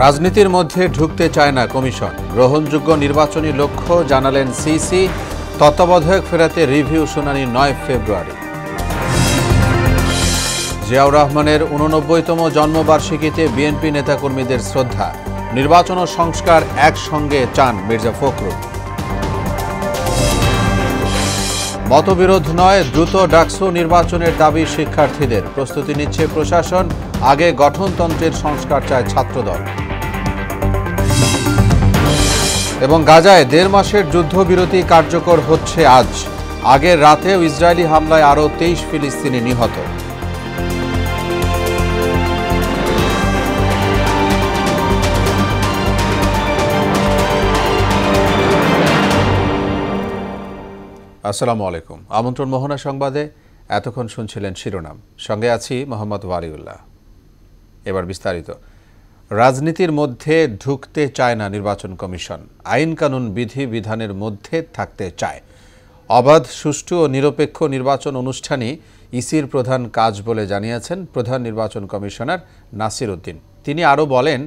রাজনীতির মধ্যে ঢুকতে চায় না কমিশন। গ্রহণযোগ্য নির্বাচনী লক্ষ্য জানালেন সিসি। তত্ত্বাবধায়ক ফেরাতে রিভিউ শুনানি 9 ফেব্রুয়ারি। জিয়াউর রহমানের 89তম জন্মবার্ষিকীতে বিএনপি নেতাকর্মীদের শ্রদ্ধা। নির্বাচন ও সংস্কার একসঙ্গে চান মির্জা ফখরুল। মতবিরোধ নয়, দ্রুত ডাকসু নির্বাচনের দাবি শিক্ষার্থীদের। প্রস্তুতি নিচ্ছে প্রশাসন। আগে গঠনতন্ত্রের সংস্কার চায় ছাত্রদল। এবং গাজায় 1.5 মাসের যুদ্ধবিরতি কার্যকর হচ্ছে আজ। আগের রাতেও ইসরায়েলি হামলায় আরও 23 ফিলিস্তিনি নিহত। আসসালামু আলাইকুম। আমন্ত্রণ মোহনা সংবাদে। এতক্ষণ শুনছিলেন শিরোনাম, সঙ্গে আছি মোহাম্মদ ওয়ালিউল্লাহ। এবার বিস্তারিত। রাজনীতির মধ্যে ঢুকতে চায় না নির্বাচন কমিশন। আইন কানুন বিধি বিধানের মধ্যে থাকতে চায়। অবাধ, সুষ্ঠু ও নিরপেক্ষ নির্বাচন অনুষ্ঠানই ইসির প্রধান কাজ বলে জানিয়েছেন প্রধান নির্বাচন কমিশনার নাসির উদ্দিন। তিনি আরও বলেন,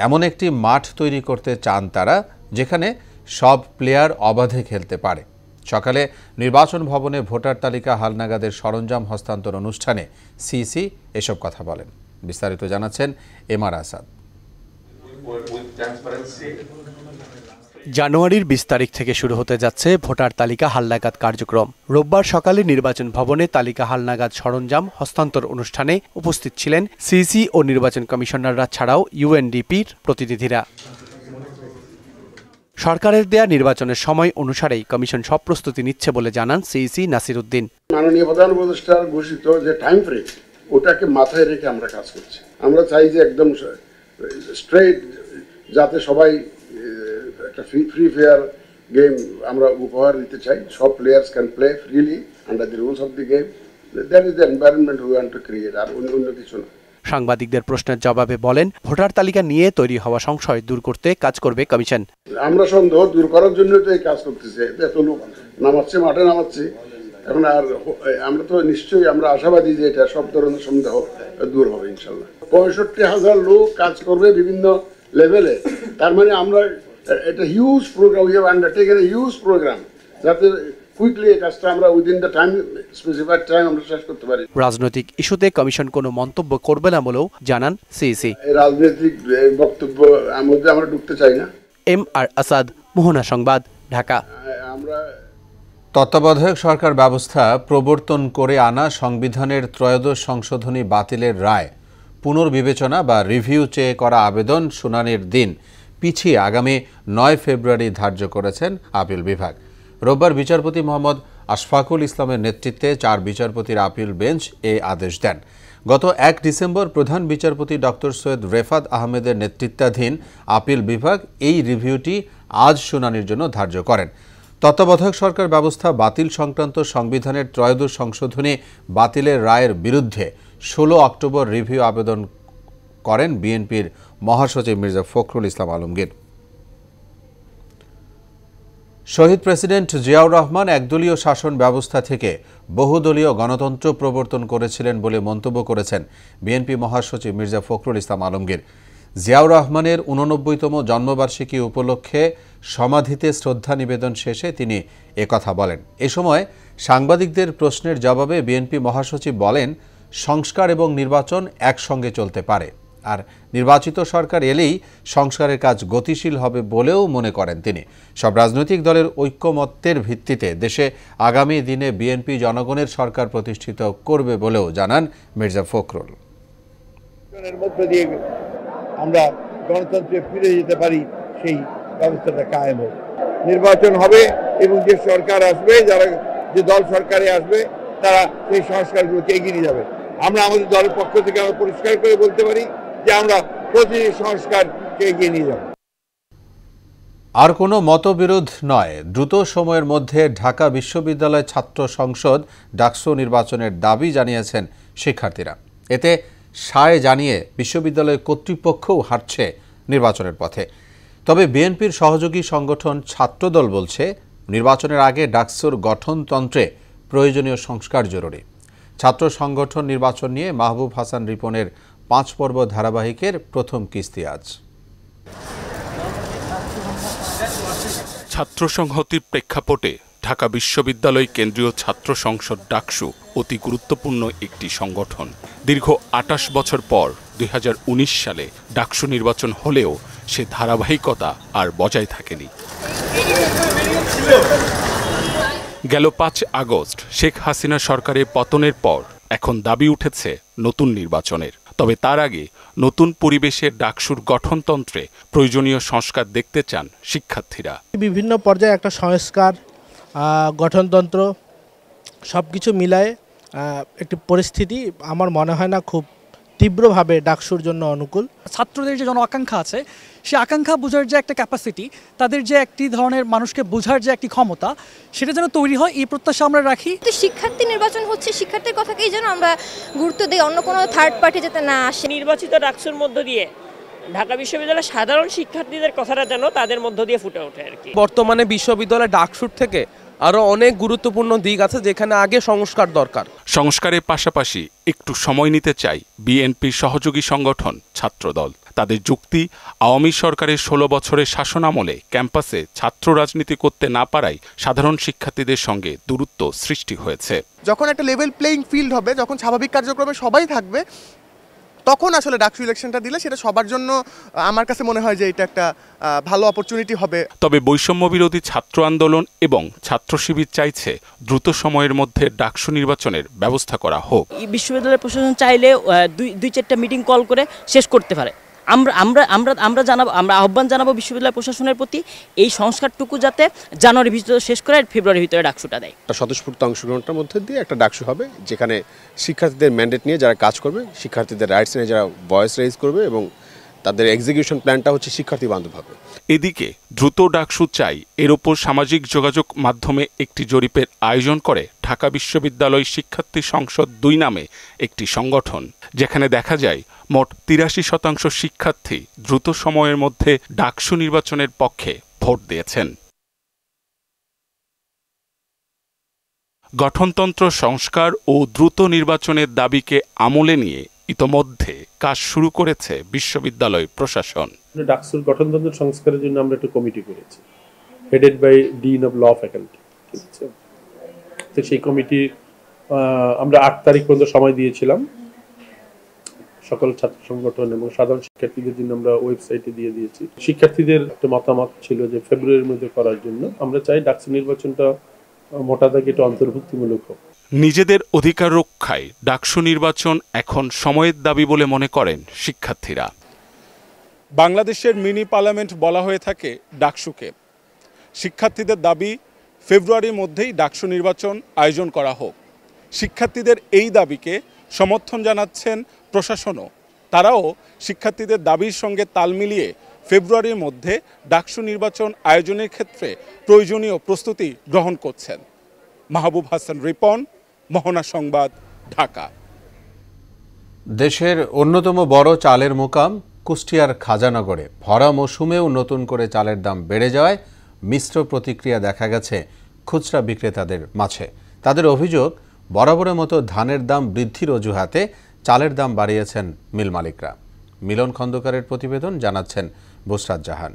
এমন একটি মাঠ তৈরি করতে চান তারা, যেখানে সব প্লেয়ার অবাধে খেলতে পারে। সকালে নির্বাচন ভবনে ভোটার তালিকা হালনাগাদের সরঞ্জাম হস্তান্তর অনুষ্ঠানে সিসি এসব কথা বলেন। বিস্তারিত জানাচ্ছেন এমআর আসাদ। জানুয়ারির 20 তারিখ থেকে শুরু হতে যাচ্ছে ভোটার তালিকা হালনাগাদ কার্যক্রম। রোববার সকালে নির্বাচন ভবনে তালিকা হালনাগাদ সরঞ্জাম হস্তান্তর অনুষ্ঠানে উপস্থিত ছিলেন সিসি ও নির্বাচন কমিশনাররা ছাড়াও ইউএনডিপির প্রতিনিধিরা। সরকারের দেয়া নির্বাচনের সময় অনুসারেই কমিশন সব প্রস্তুতি নিচ্ছে বলে জানান সিইসি নাসির উদ্দিন। মাননীয় প্রধান উপদেষ্টার ঘোষিত যে টাইম ফ্রেম, ওটাকে মাথায় রেখে আমরা কাজ করছি। আমরা চাই যে একদম স্ট্রেট, যাতে সবাই একটা ফ্রি ফেয়ার গেম আমরা উপহার দিতে চাই। সব players can play freely under the rules of the game. That is the environment we want to create, আর অন্য কিছু না। সাংবাদিকদের প্রশ্নের জবাবে বলেন, ভোটার তালিকা নিয়ে তৈরি হওয়া সংশয় দূর করতে কাজ করবে কমিশন। আমরা সন্দেহ দূর করার জন্য তো এই কাজ করতেছি। এত লোক নামাচ্ছে, মাঠে নামাচ্ছে। এখন আর আমরা তো নিশ্চয়ই আমরা আশাবাদী যে এটা সব ধরনের সন্দেহ দূর হবে ইনশাল্লাহ। 65,000 লোক কাজ করবে বিভিন্ন লেভেলে। তার মানে আমরা এটা huge programme, we have undertaken a huge programme, যাতে কুইকলি এই কাজটা আমরা within the time, specified time আমরা শেষ করতে পারি। রাজনৈতিক ইস্যুতে কমিশন কোনো মন্তব্য করবে না বলেও জানান সিইসি। রাজনৈতিক বক্তব্য মধ্যে আমরা ঢুকতে চাই না। এমআর আসাদ, মোহনা সংবাদ, ঢাকা। তত্ত্বাবধায়ক সরকার ব্যবস্থা প্রবর্তন করে আনা সংবিধানের 13 সংশোধনী বাতিলের রায় পুনর্বিবেচনা বা রিভিউ চেয়ে করা আবেদন শুনানির দিন পিছিয়ে আগামী 9 ফেব্রুয়ারি ধার্য করেছেন আপিল বিভাগ। রোববার বিচারপতি মোহাম্মদ আশফাকুল ইসলামের নেতৃত্বে 4 বিচারপতির আপিল বেঞ্চ এই আদেশ দেন। গত 1 ডিসেম্বর প্রধান বিচারপতি ডক্টর সৈয়দ রেফাত আহমেদের নেতৃত্বাধীন আপিল বিভাগ এই রিভিউটি আজ শুনানির জন্য ধার্য করেন। তত্ত্বাবধায়ক সরকার ব্যবস্থা বাতিল সংক্রান্ত সংবিধানের 13 সংশোধনী বাতিলের রায়ের বিরুদ্ধে 16 অক্টোবর রিভিউ আবেদন করেন বিএনপির মহাসচিব মির্জা ফখরুল ইসলাম আলমগীর। শহীদ প্রেসিডেন্ট জিয়াউর রহমান একদলীয় শাসন ব্যবস্থা থেকে বহুদলীয় গণতন্ত্র প্রবর্তন করেছিলেন বলে মন্তব্য করেছেন বিএনপি মহাসচিব মির্জা ফখরুল ইসলাম আলমগীর। জিয়াউর রহমানের 89তম জন্মবার্ষিকী উপলক্ষে সমাধিতে শ্রদ্ধা নিবেদন শেষে তিনি একথা বলেন। এ সময় সাংবাদিকদের প্রশ্নের জবাবে বিএনপি মহাসচিব বলেন, সংস্কার এবং নির্বাচন একসঙ্গে চলতে পারে, আর নির্বাচিত সরকার এলেই সংস্কারের কাজ গতিশীল হবে বলেও মনে করেন তিনি। সব রাজনৈতিক দলের ঐক্যমত্যের ভিত্তিতে দেশে আগামী দিনে বিএনপি জনগণের সরকার প্রতিষ্ঠিত করবে বলেও জানান মির্জা ফখরুল। আমরা গণতন্ত্রে ফিরে যেতে পারি, সেই ব্যবস্থাটা কায়েম হবে। নির্বাচন হবে এবং যে সরকার আসবে, যে দল সরকারে আসবে, তারা সেই সংস্কারগুলোকে এগিয়ে নিয়ে যাবে। আমরা আমাদের দলের পক্ষ থেকে আমরা পরিষ্কার করে বলতে পারি যে আমরা প্রতিটি সংস্কারকে এগিয়ে নিয়ে যাব। আর কোনো মতবিরোধ নয়, দ্রুত সময়ের মধ্যে ঢাকা বিশ্ববিদ্যালয় ছাত্র সংসদ ডাকসু নির্বাচনের দাবি জানিয়েছেন শিক্ষার্থীরা। এতে সায় জানিয়ে বিশ্ববিদ্যালয় কর্তৃপক্ষও হাঁটছে নির্বাচনের পথে। তবে বিএনপির সহযোগী সংগঠন ছাত্রদল বলছে, নির্বাচনের আগে ডাকসুর গঠনতন্ত্রে প্রয়োজনীয় সংস্কার জরুরি। ছাত্র সংগঠন নির্বাচন নিয়ে মাহবুব হাসান রিপনের 5 পর্ব ধারাবাহিকের প্রথম কিস্তি আজ। ছাত্র সংহতির প্রেক্ষাপটে ঢাকা বিশ্ববিদ্যালয় কেন্দ্রীয় ছাত্র সংসদ ডাকসু অতি গুরুত্বপূর্ণ একটি সংগঠন। দীর্ঘ ২৮ বছর পর ২০১৯ সালে ডাকসু নির্বাচন হলেও সে ধারাবাহিকতা আর বজায় থাকেনি। গেল ৫ আগস্ট শেখ হাসিনা সরকারের পতনের পর এখন দাবি উঠেছে নতুন নির্বাচনের। তবে তার আগে নতুন পরিবেশে ডাকসুর গঠনতন্ত্রে প্রয়োজনীয় সংস্কার দেখতে চান শিক্ষার্থীরা। বিভিন্ন পর্যায়ে একটা সংস্কার, গঠনতন্ত্র সবকিছু মিলায়ে একটি পরিস্থিতি আমার মনে হয় না খুব তীব্রভাবে ডাকসুর জন্য অনুকূল। ছাত্রদের যে জন আকাঙ্ক্ষা আছে, সে আকাঙ্ক্ষা বোঝার যে একটা ক্যাপাসিটি, তাদের যে একটি ধরনের মানুষকে বোঝার যে একটি ক্ষমতা, সেটা যেন তৈরি হয়, এই প্রত্যাশা আমরা রাখি। শিক্ষার্থী নির্বাচন হচ্ছে, শিক্ষার্থীর কথাকেই যেন আমরা গুরুত্ব দিই, অন্য কোনো থার্ড পার্টি যাতে না আসে। নির্বাচিত ডাকসুর মধ্য দিয়ে ঢাকা বিশ্ববিদ্যালয়ের সাধারণ শিক্ষার্থীদের কথাটা যেন তাদের মধ্য দিয়ে ফুটে ওঠে আর কি। বর্তমানে বিশ্ববিদ্যালয় ডাকসুর থেকে আরো অনেক গুরুত্বপূর্ণ দিক আছে যেখানে আগে সংস্কার দরকার। সংস্কারের পাশাপাশি একটু সময় নিতে চাই বিএনপির সহযোগী সংগঠন ছাত্রদল। তাদের যুক্তি, আওয়ামী সরকারের ১৬ বছরের শাসনামলে ক্যাম্পাসে ছাত্র রাজনীতি করতে না পারায় সাধারণ শিক্ষার্থীদের সঙ্গে দূরত্ব সৃষ্টি হয়েছে। যখন একটা লেভেল প্লেইং ফিল্ড হবে, যখন স্বাভাবিক কার্যক্রমে সবাই থাকবে, তখন আসলে ডাকসু ইলেকশনটা দিলে সেটা সবার জন্য আমার কাছে মনে হয় যে এটা একটা ভালো অপরচুনিটি হবে। তবে বৈষম্য বিরোধী ছাত্র আন্দোলন এবং ছাত্র শিবির চাইছে দ্রুত সময়ের মধ্যে ডাকসু নির্বাচনের ব্যবস্থা করা হোক। বিশ্ববিদ্যালয় প্রশাসন চাইলে ২-৪টা মিটিং কল করে শেষ করতে পারে। আমরা আহ্বান জানাবো বিশ্ববিদ্যালয় প্রশাসনের প্রতি, এই সংস্কারটুকু যাতে জানুয়ারির ভিতরে শেষ করে ফেব্রুয়ারির ভিতরে ডাকসুটা দেয়। স্বতঃস্ফূর্ত অংশগ্রহণের মধ্যে দিয়ে একটা ডাকসু হবে, যেখানে শিক্ষার্থীদের ম্যান্ডেট নিয়ে যারা কাজ করবে, শিক্ষার্থীদের রাইটস নিয়ে যারা ভয়েস রেইজ করবে এবং তাদের এক্সিকিউশন প্ল্যানটা হচ্ছে শিক্ষার্থী বান্ধব হবে। এদিকে দ্রুত ডাকসু চাই, এর ওপর সামাজিক যোগাযোগ মাধ্যমে একটি জরিপের আয়োজন করে ঢাকা বিশ্ববিদ্যালয় শিক্ষার্থী সংসদ ২ নামে একটি সংগঠন, যেখানে দেখা যায় মোট ৮৩% শিক্ষার্থী দ্রুত সময়ের মধ্যে ডাকসু নির্বাচনের পক্ষে ভোট দিয়েছেন। গঠনতন্ত্র সংস্কার ও দ্রুত নির্বাচনের দাবিকে আমলে নিয়ে ইতোমধ্যে কাজ শুরু করেছে বিশ্ববিদ্যালয় প্রশাসন। ডাকসুর গঠনতন্ত্র সংস্কারের জন্য আমরা একটা কমিটি করেছি, headed by dean of law faculty. ঠিক আছে, তো সেই কমিটি আমরা ৮ তারিখ পর্যন্ত সময় দিয়েছিলাম। সকল ছাত্র সংগঠন এবং সাধারণ শিক্ষার্থীদের জন্য আমরা ওয়েবসাইটে দিয়ে দিয়েছি। শিক্ষার্থীদের একটা মতামত ছিল যে ফেব্রুয়ারির মধ্যে করার জন্য। আমরা চাই ডাকসু নির্বাচনটা মোটা দাগে এটা অন্তর্ভুক্তিমূলক হোক। নিজেদের অধিকার রক্ষায় ডাকসু নির্বাচন এখন সময়ের দাবি বলে মনে করেন শিক্ষার্থীরা। বাংলাদেশের মিনি পার্লামেন্ট বলা হয়ে থাকে ডাকসুকে। শিক্ষার্থীদের দাবি ফেব্রুয়ারির মধ্যেই ডাকসু নির্বাচন আয়োজন করা হোক। শিক্ষার্থীদের এই দাবিকে সমর্থন জানাচ্ছেন প্রশাসনও। তারাও শিক্ষার্থীদের দাবির সঙ্গে তাল মিলিয়ে ফেব্রুয়ারির মধ্যে ডাকসু নির্বাচন আয়োজনের ক্ষেত্রে প্রয়োজনীয় প্রস্তুতি গ্রহণ করছেন। মাহবুব হাসান রিপন, মোহনা সংবাদ, ঢাকা। দেশের অন্যতম বড় চালের মোকাম কুষ্টিয়ার খাজানগরে ভরা মৌসুমেও নতুন করে চালের দাম বেড়ে যাওয়ায় মিশ্র প্রতিক্রিয়া দেখা গেছে খুচরা বিক্রেতাদের মাঝে। তাদের অভিযোগ, বরাবরের মতো ধানের দাম বৃদ্ধির অজুহাতে চালের দাম বাড়িয়েছেন মিল মালিকরা। মিলন খন্দকারের প্রতিবেদন, জানাচ্ছেন বুসরাত জাহান।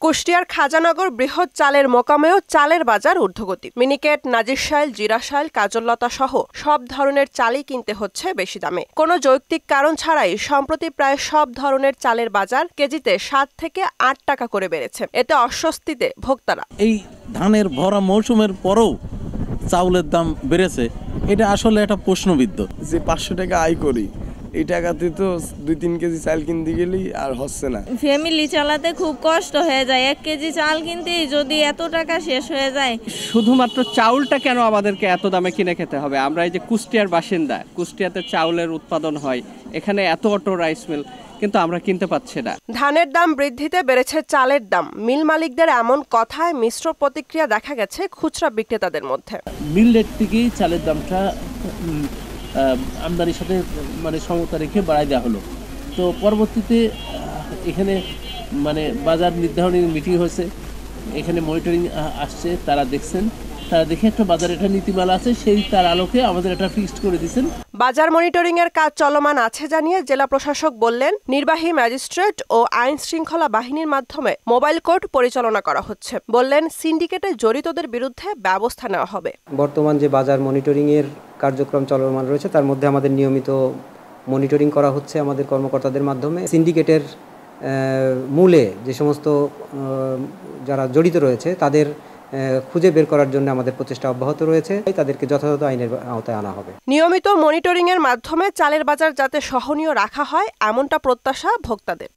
কুষ্টিয়ার খাজানগর বৃহৎ চালের মোকামেও চালের বাজার ঊর্ধ্বগতি। মিনিকেট, নাজিরশাইল, জিরাশাইল, কাজললতা সহ সব ধরনের চালই কিনতে হচ্ছে বেশি দামে। কোনো যৌক্তিক কারণ ছাড়াই সম্প্রতি প্রায় সব ধরনের চালের বাজার কেজিতে ৭ থেকে ৮ টাকা করে বেড়েছে। এতে অস্বস্তিতে ভোক্তারা। এই ধানের ভরা মৌসুমের পরেও চাউলের দাম বেড়েছে, এটা আসলে একটা প্রশ্নবিদ্ধ। যে 500 টাকা আয় করি, এই টাকাতে তো 2-3 কেজি চাল কিনতে গেলেই আর হচ্ছে না। ফ্যামিলি চালাতে খুব কষ্ট হয়ে যায়। 1 কেজি চাল কিনতেই যদি এত টাকা শেষ হয়ে যায়। শুধুমাত্র চাউলটা কেন আমাদেরকে এত দামে কিনে খেতে হবে? আমরা এই যে কুষ্টিয়ার বাসিন্দা, কুষ্টিয়াতে চাউলের উৎপাদন হয়, এখানে এত অটো রাইস মিল, কিন্তু আমরা কিনতে পাচ্ছি না। ধানের দাম বৃদ্ধিতে বেড়েছে চালের দাম। মিল মালিকদের এমন কথায় মিশ্র প্রতিক্রিয়া দেখা গেছে খুচরা বিক্রেতাদের মধ্যে। মিল রেট থেকেই চালের দামটা আমদানির সাথে সমতা রেখে বাড়াই দেওয়া হলো। তো পরবর্তীতে এখানে বাজার নির্ধারণের মিটিং হয়েছে, এখানে মনিটরিং আসছে, তারা দেখছেন, তারা দেখে একটা বাজার এটা নীতিমালা আছে, সেই তার আলোকে আমাদের এটা ফিক্সড করে দিয়েছেন। বাজার মনিটরিং এর কাজ চলমান আছে জানিয়ে জেলা প্রশাসক বললেন, নির্বাহী ম্যাজিস্ট্রেট ও আইন শৃঙ্খলা বাহিনীর মাধ্যমে মোবাইল কোর্ট পরিচালনা করা হচ্ছে। বললেন, সিন্ডিকেটে জড়িতদের বিরুদ্ধে ব্যবস্থা নেওয়া হবে। বর্তমান যে বাজার মনিটরিং এর কার্যক্রম চলমান রয়েছে তার মধ্যে আমাদের নিয়মিত মনিটরিং করা হচ্ছে আমাদের কর্মকর্তাদের মাধ্যমে। সিন্ডিকেটের মূলে যে সমস্ত যারা জড়িত রয়েছে তাদের খুঁজে বের করার জন্য আমাদের প্রচেষ্টা অব্যাহত রয়েছে, তাদেরকে যথাযথ আইনের আওতায় আনা হবে। নিয়মিত মনিটরিং এর মাধ্যমে চালের বাজার যাতে সহনীয় রাখা হয় এমনটা প্রত্যাশা ভোক্তাদের।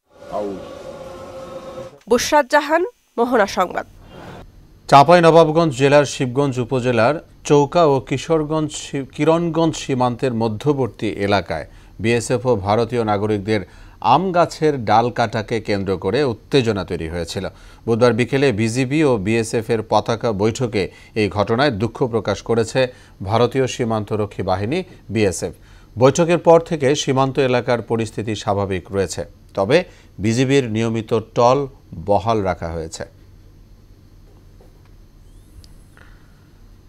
বুশরাত জাহান, মোহনা সংবাদ। চাঁপাইনবাবগঞ্জ জেলার শিবগঞ্জ উপজেলার চৌকা ও কিরণগঞ্জ সীমান্তের মধ্যবর্তী এলাকায় বিএসএফ ও ভারতীয় নাগরিকদের আম গাছের ডাল কাটাকে কেন্দ্র করে উত্তেজনা তৈরি হয়েছিল। বুধবার বিকেলে বিজিবি ও বিএসএফ এর পতাকা বৈঠকে এই ঘটনায় দুঃখ প্রকাশ করেছে ভারতীয় সীমান্তরক্ষী বাহিনী বিএসএফ। বৈঠকের পর থেকে সীমান্ত এলাকার পরিস্থিতি স্বাভাবিক রয়েছে, তবে বিজিবির নিয়মিত টল বহাল রাখা হয়েছে।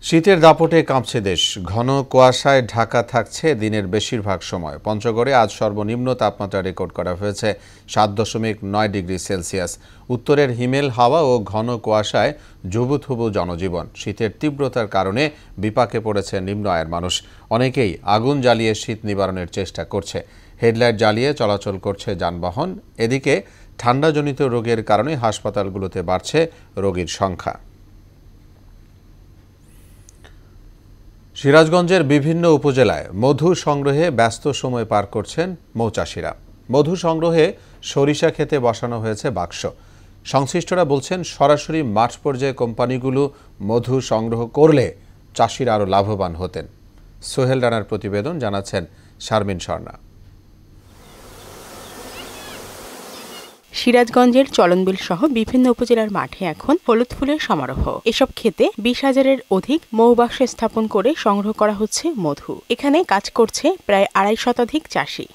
শীতের দাপটে কাঁপছে দেশ। ঘন কুয়াশায় ঢাকা থাকছে দিনের বেশিরভাগ সময়। পঞ্চগড়ে আজ সর্বনিম্ন তাপমাত্রা রেকর্ড করা হয়েছে 7.9 ডিগ্রি সেলসিয়াস। উত্তরের হিমেল হাওয়া ও ঘন কুয়াশায় জুবুথুবু জনজীবন। শীতের তীব্রতার কারণে বিপাকে পড়েছে নিম্ন আয়ের মানুষ। অনেকেই আগুন জ্বালিয়ে শীত নিবারণের চেষ্টা করছে। হেডলাইট জ্বালিয়ে চলাচল করছে যানবাহন। এদিকে ঠান্ডাজনিত রোগের কারণে হাসপাতালগুলোতে বাড়ছে রোগীর সংখ্যা। সিরাজগঞ্জের বিভিন্ন উপজেলায় মধু সংগ্রহে ব্যস্ত সময় পার করছেন মৌচাষিরা। মধু সংগ্রহে সরিষা ক্ষেতে বসানো হয়েছে বাক্স। সংশ্লিষ্টরা বলছেন, সরাসরি মাঠ পর্যায়ে কোম্পানিগুলো মধু সংগ্রহ করলে চাষিরা আরও লাভবান হতেন। সোহেল রানার প্রতিবেদন, জানাচ্ছেন শারমিন স্বর্ণা। সিরাজগঞ্জের চলনবিল সহ বিভিন্ন উপজেলার মাঠে এখন হলুদ ফুলের সমারোহ। এসব ক্ষেতে 20,000-এর অধিক মৌবাক্স স্থাপন করে সংগ্রহ করা হচ্ছে মধু। এখানে কাজ করছে প্রায় 250 শতাধিক চাষি।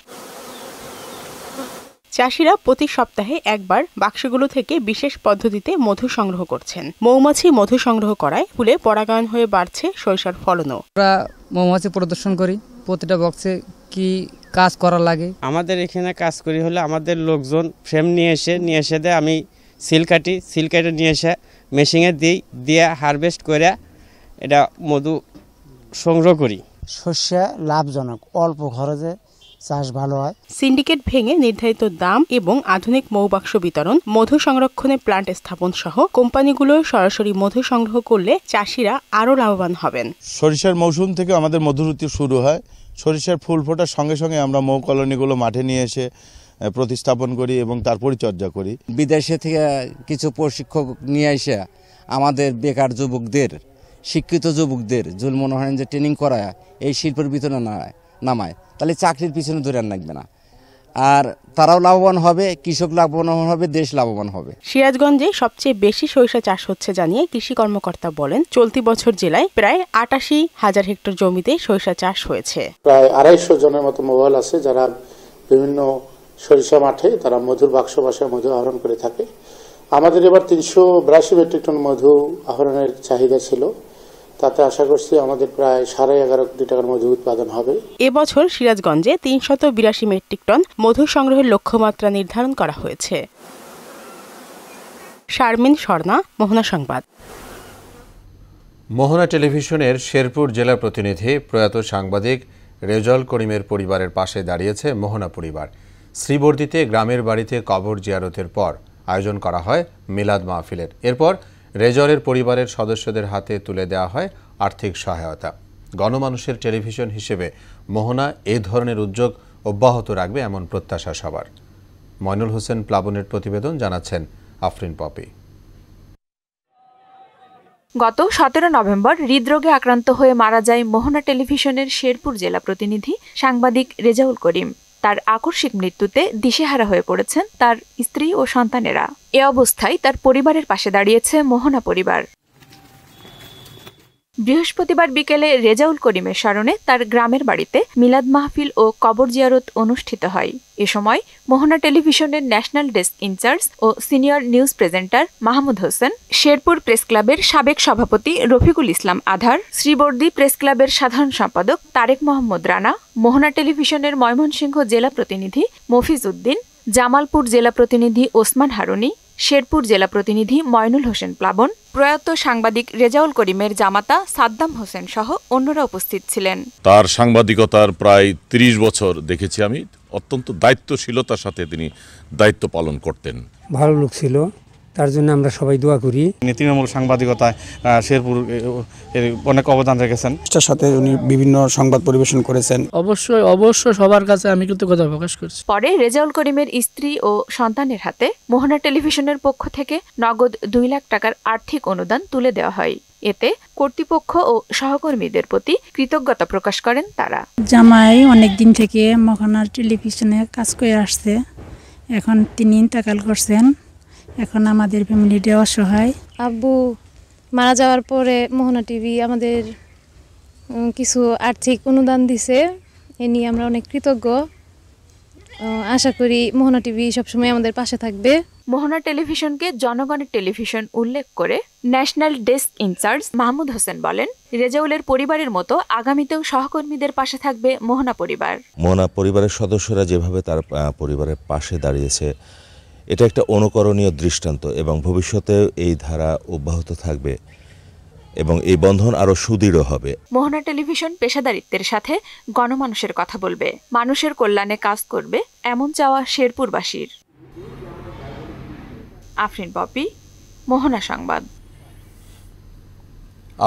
চাষিরা প্রতি সপ্তাহে একবার বাক্সগুলো থেকে বিশেষ পদ্ধতিতে মধু সংগ্রহ করছেন। মৌমাছি মধু সংগ্রহ করায় ফুলে পরাগায়ন হয়ে বাড়ছে সরিষার ফলনও। আমরা মৌমাছি প্রদর্শন করি, প্রতিটা বক্সে কি কাজ করা লাগে। আমাদের এখানে কাজ করি হলে আমাদের লোকজন ফ্রেম নিয়ে এসে দেয়, আমি সিল কেটে নিয়ে এসে মেশিনে দিয়ে হারভেস্ট করে এটা মধু সংগ্রহ করি। শস্য লাভজনক, অল্প খরচে চাষ ভালো হয়। সিন্ডিকেট ভেঙে নির্ধারিত দাম এবং আধুনিক মৌবাক্স বিতরণ, মধু সংরক্ষণে প্লান্ট স্থাপন সহ কোম্পানিগুলো সরাসরি মধু সংগ্রহ করলে চাষিরা আরও লাভবান হবেন। সরিষার মৌসুম থেকে আমাদের মধু ঋতু শুরু হয়। সরিষার ফুল ফোটার সঙ্গে সঙ্গে আমরা মৌ কলোনিগুলো মাঠে নিয়ে এসে প্রতিস্থাপন করি এবং তার পরিচর্যা করি। বিদেশে থেকে কিছু প্রশিক্ষক নিয়ে এসে আমাদের বেকার যুবকদের, শিক্ষিত যুবকদের যদি মনে হয় যে ট্রেনিং করায় এই শিল্পের ভিতরে নামায়, তাহলে চাকরির পিছনে দৌড়ে লাগবে না, আর তারাও লাভবান হবে, কৃষক লাভবান হবে, দেশ লাভবান হবে। সিরাজগঞ্জে সবচেয়ে বেশি সরিষা চাষ হচ্ছে জানিয়ে কৃষি কর্মকর্তা বলেন, চলতি বছর জেলায় প্রায় 88,000 হেক্টর জমিতে সরিষা চাষ হয়েছে। প্রায় 250 জনের মতো মোবাইল আছে যারা বিভিন্ন সরিষা মাঠে তারা মধুর বাক্স বাসায় মধু আহরণ করে থাকে। আমাদের এবার 382 মেট্রিক টন মধু আহরণের চাহিদা ছিল, তাতে আশা করছি আমাদের প্রায় 11.5 কোটি টাকার মধু উৎপাদন হবে। এবছর সিরাজগঞ্জে 382 মেট্রিক টন মধু সংগ্রহের লক্ষ্যমাত্রা নির্ধারণ করা হয়েছে। শারমিন স্বর্ণা, মোহনা সংবাদ। মোহনা টেলিভিশনের শেরপুর জেলা প্রতিনিধি প্রয়াত সাংবাদিক রেজল করিমের পরিবারের পাশে দাঁড়িয়েছে মোহনা পরিবার। শ্রীবর্দীতে গ্রামের বাড়িতে কবর জিয়ারতের পর আয়োজন করা হয় মিলাদ মাহফিলের। এরপর রেজলের পরিবারের সদস্যদের হাতে তুলে দেওয়া হয় আর্থিক সহায়তা। গণমানুষের টেলিভিশন হিসেবে মোহনা এই ধরনের উদ্যোগ অব্যাহত রাখবে এমন প্রত্যাশা সবার। ময়নুল হোসেন প্লাবনের প্রতিবেদন, জানাচ্ছেন আফরিন পপি। গত 17 নভেম্বর হৃদরোগে আক্রান্ত হয়ে মারা যায় মোহনা টেলিভিশনের শেরপুর জেলা প্রতিনিধি সাংবাদিক রেজাউল করিম। তার আকস্মিক মৃত্যুতে দিশেহারা হয়ে পড়েছেন তার স্ত্রী ও সন্তানেরা। এ অবস্থায় তার পরিবারের পাশে দাঁড়িয়েছে মোহনা পরিবার। বৃহস্পতিবার বিকেলে রেজাউল করিমের স্মরণে তার গ্রামের বাড়িতে মিলাদ মাহফিল ও কবর জিয়ারত অনুষ্ঠিত হয়। এ সময় মোহনা টেলিভিশনের ন্যাশনাল ডেস্ক ইনচার্জ ও senior news presenter Mahmud Hossain, Sherpur press ক্লাবের সাবেক সভাপতি রফিকুল ইসলাম আধার, শ্রীবর্দী প্রেস ক্লাবের সাধারণ সম্পাদক তারেক মোহাম্মদ রানা, মোহনা টেলিভিশনের ময়মনসিংহ জেলা প্রতিনিধি মফিজ উদ্দিন, জামালপুর জেলা প্রতিনিধি ওসমান হারুনি, শেরপুর জেলা প্রতিনিধি ময়নুল হোসেন প্লাবন, প্রয়াত সাংবাদিক রেজাউল করিমের জামাতা সাদ্দাম হোসেন সহ অন্যরা উপস্থিত ছিলেন। তার সাংবাদিকতার প্রায় ৩০ বছর দেখেছি আমি। অত্যন্ত দায়িত্বশীলতার সাথে তিনি দায়িত্ব পালন করতেন। ভালো লোক ছিল, তার জন্য আমরা সবাই দোয়া করি। তৃণমূল সাংবাদিকতায় শেরপুর অনেক অবদান রেখেছেন। তার সাথে উনি বিভিন্ন সংবাদ পরিবেশন করেছেন। অবশ্যই সবার কাছে আমি কৃতজ্ঞতা প্রকাশ করছি। পরে রেজাউল করিমের স্ত্রী ও সন্তানের হাতে মোহনা টেলিভিশনের পক্ষ থেকে নগদ 2 লাখ টাকার আর্থিক অনুদান তুলে দেওয়া হয়। এতে কর্তৃপক্ষ ও সহকর্মীদের প্রতি কৃতজ্ঞতা প্রকাশ করেন তারা। জামাই অনেকদিন থেকে মোহনা টেলিভিশনে কাজ করে আসছে, এখন তিনি ইন্তেকাল করছেন। এখন আমাদের ফ্যামিলিটা অসহায়। আব্বু মারা যাওয়ার পরে মোহনা টিভি আমাদের কিছু আর্থিক অনুদান দিছে, এ নিয়ে আমরা অনেক কৃতজ্ঞ। আশা করি মোহনা টিভি সবসময় আমাদের পাশে থাকবে। মোহনা টেলিভিশনকে জনগণের টেলিভিশন উল্লেখ করে national desk in charge Mahmud Hossain বলেন, রেজাউলের পরিবারের মতো আগামীতেও সহকর্মীদের পাশে থাকবে মোহনা পরিবার। মোহনা পরিবারের সদস্যরা যেভাবে তার পরিবারের পাশে দাঁড়িয়েছে, এটা একটা অনুকরণীয় দৃষ্টান্ত এবং ভবিষ্যতে এই ধারা অব্যাহত থাকবে এবং এই বন্ধন আরো সুদৃঢ় হবে। মোহনা টেলিভিশন পেশাদারিত্বের সাথে গণমানুষের কথা বলবে, মানুষের কল্যাণে কাজ করবে, এমন চাওয়া শেরপুরবাসীর। আফরিন পপি, মোহনা সংবাদ।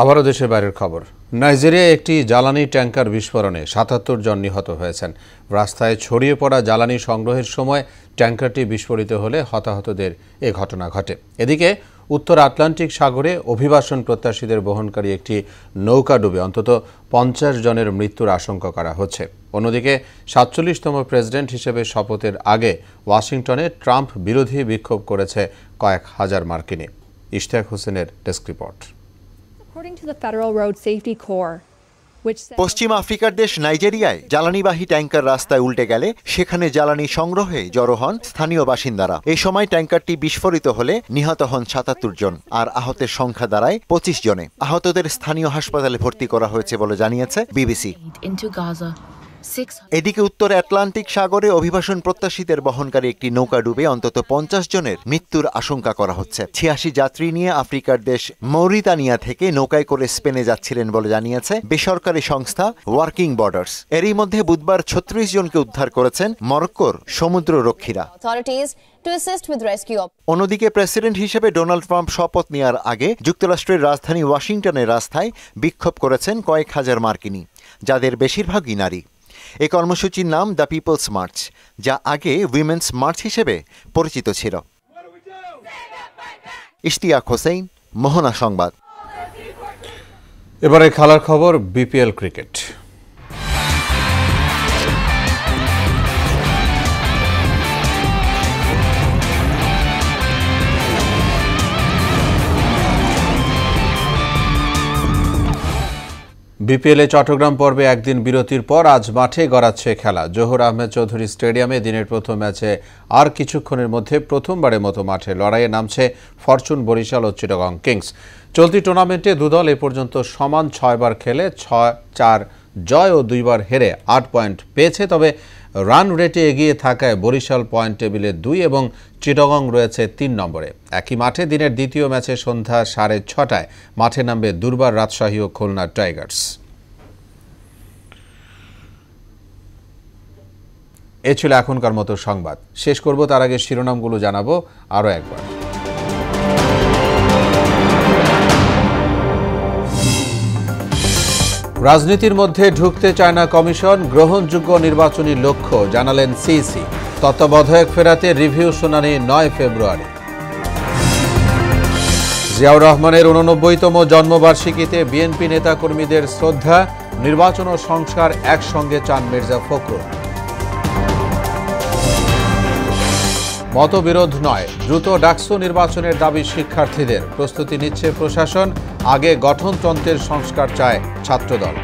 আবারও দেশের বাইরের খবর। নাইজেরিয়ায় একটি জ্বালানি ট্যাঙ্কার বিস্ফোরণে ৭৭ জন নিহত হয়েছেন। রাস্তায় ছড়িয়ে পড়া জ্বালানি সংগ্রহের সময় ট্যাঙ্কারটি বিস্ফোরিত হলে হতাহতদের এ ঘটনা ঘটে। এদিকে উত্তর আটলান্টিক সাগরে অভিবাসন প্রত্যাশীদের বহনকারী একটি নৌকা ডুবে অন্তত ৫০ জনের মৃত্যুর আশঙ্কা করা হচ্ছে। অন্যদিকে ৪৭তম প্রেসিডেন্ট হিসেবে শপথের আগে ওয়াশিংটনে ট্রাম্প বিরোধী বিক্ষোভ করেছে কয়েক হাজার মার্কিনী। ইশতিয়াক হোসেনের ডেস্ক রিপোর্ট। পশ্চিম আফ্রিকার দেশ নাইজেরিয়ায় জ্বালানিবাহী ট্যাঙ্কার রাস্তায় উল্টে গেলে সেখানে জ্বালানি সংগ্রহে জড়ো হন স্থানীয় বাসিন্দারা। এই সময় ট্যাঙ্কারটি বিস্ফোরিত হলে নিহত হন ৭৭ জন, আর আহতের সংখ্যা দাঁড়ায় ২৫ জনে। আহতদের স্থানীয় হাসপাতালে ভর্তি করা হয়েছে বলে জানিয়েছে বিবিসি। এদিকে উত্তর আটলান্টিক সাগরে অভিবাসন প্রত্যাশীদের বহনকারী একটি নৌকা ডুবে অন্তত ৫০ জনের মৃত্যুর আশঙ্কা করা হচ্ছে। ৮৬ যাত্রী নিয়ে আফ্রিকার দেশ মৌরিতানিয়া থেকে নৌকায় করে স্পেনে যাচ্ছিলেন বলে জানিয়েছে বেসরকারি সংস্থা ওয়ার্কিং বর্ডার্স। এরই মধ্যে বুধবার ৩৬ জনকে উদ্ধার করেছেন মরক্কোর সমুদ্ররক্ষীরা। অন্যদিকে প্রেসিডেন্ট হিসেবে ডোনাল্ড ট্রাম্প শপথ নেওয়ার আগে যুক্তরাষ্ট্রের রাজধানী ওয়াশিংটনের রাস্তায় বিক্ষোভ করেছেন কয়েক হাজার মার্কিনী, যাদের বেশিরভাগই নারী। এই কর্মসূচির নাম দ্য পিপলস মার্চ, যা আগে উইমেন্স মার্চ হিসেবে পরিচিত ছিল। ইশতিয়াক হোসেন, মোহনা সংবাদ। এবারে খেলার খবর। BPL cricket. বিপিএলে চট্টগ্রাম পর্বে একদিন বিরতির পর আজ মাঠে গড়াচ্ছে খেলা। জহুর আহমেদ চৌধুরী স্টেডিয়ামে দিনের প্রথম ম্যাচে আর কিছুক্ষণের মধ্যে প্রথমবারের মতো মাঠে লড়াইয়ে নামছে ফরচুন বরিশাল ও চিটাগং কিংস। চলতি টুর্নামেন্টে দুদল এ পর্যন্ত সমান ৬ বার খেলে ৪ জয় ও ২ বার হেরে ৮ পয়েন্ট পেয়েছে। তবে রান রেটে এগিয়ে থাকায় বরিশাল পয়েন্ট টেবিলে ২ এবং চিটাগং রয়েছে ৩ নম্বরে। একই মাঠে দিনের দ্বিতীয় ম্যাচে সন্ধ্যা ৬:৩০ মাঠে নামবে দুর্বার রাজশাহী ও খুলনা টাইগার্স। এ ছিল এখনকার মতো সংবাদ। শেষ করব তার আগে শিরোনামগুলো জানাবো আরও একবার। রাজনীতির মধ্যে ঢুকতে চায় না কমিশন, গ্রহণযোগ্য নির্বাচনী লক্ষ্য জানালেন সিইসি। তত্ত্বাবধায়ক ফেরাতে রিভিউ শুনানি ৯ ফেব্রুয়ারি। জিয়াউর রহমানের ৮৯তম জন্মবার্ষিকীতে বিএনপি নেতাকর্মীদের শ্রদ্ধা, নির্বাচন ও সংস্কার একসঙ্গে চান মির্জা ফখরুল। মতবিরোধ নয়, দ্রুত ডাকসু নির্বাচনের দাবি শিক্ষার্থীদের। প্রস্তুতি নিচ্ছে প্রশাসন, আগে গঠনতন্ত্রের সংস্কার চায় ছাত্রদল।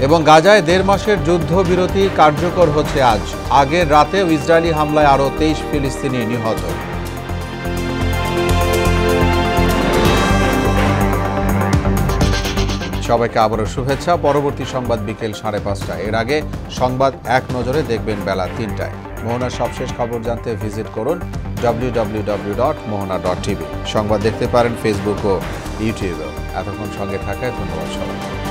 এবং গাজায় 1.5 মাসের যুদ্ধবিরতি কার্যকর হচ্ছে আজ। আগের রাতেও ইসরায়েলি হামলায় আরও 23 ফিলিস্তিনি নিহত। সবাইকে আবারও শুভেচ্ছা। পরবর্তী সংবাদ বিকেল 5:30। এর আগে সংবাদ এক নজরে দেখবেন বেলা 3টায়। মোহনার সবশেষ খবর জানতে ভিজিট করুন www.mohana.tv। সংবাদ দেখতে পারেন ফেসবুক ও ইউটিউবেও। এতক্ষণ সঙ্গে থাকায় ধন্যবাদ সবাইকে।